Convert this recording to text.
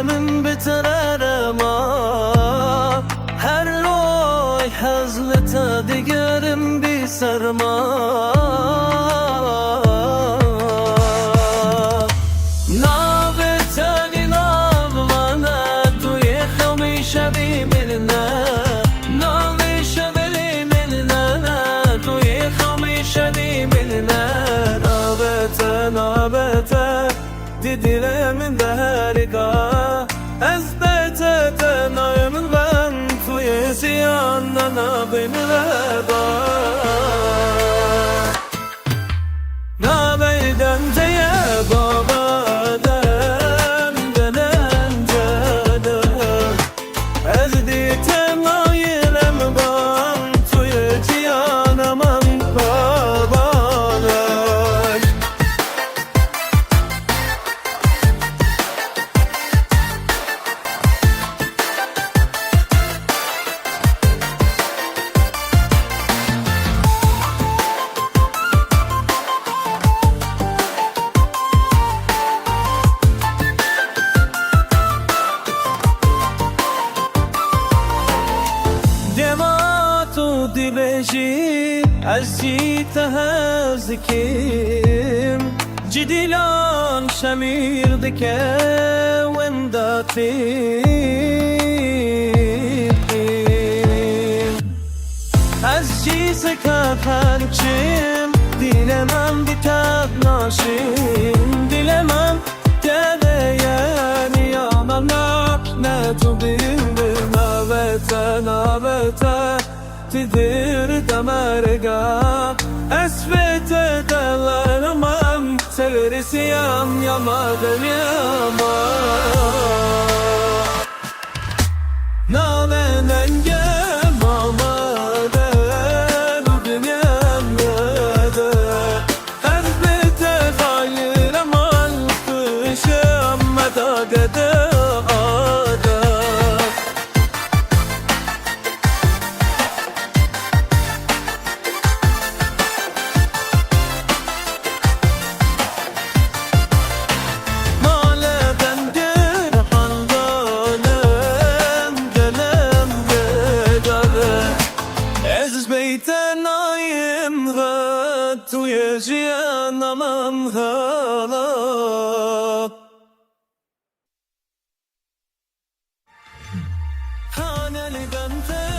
من بترر ما هر لوی حزلت دیگرم بی سرما نابتنی نابوانا توی خمیشه بی مننا نامیشه بی مننا توی خمیشه بی مننا نابته دیدیلمین دهرگا از بته نایمن ben توی زیاننا beni veda نابیدن diye baba denen canım az ditem nayilem ben توی ziyanamam babalar تو دیبجی از جیت هزکیم جدیلان شمیر دکه ونداتیم از جیس کافرچیم دیلمم بیتاب ناشیم دیلمم دده یعنی آمم نه تو بیم نابته Tidir damarga esvete dalanamam Severisi yamadım yama Nalenen gel mamaden dünyamda Elbette hayır aman kışım medagede توی جیانم حالا هانلی بنده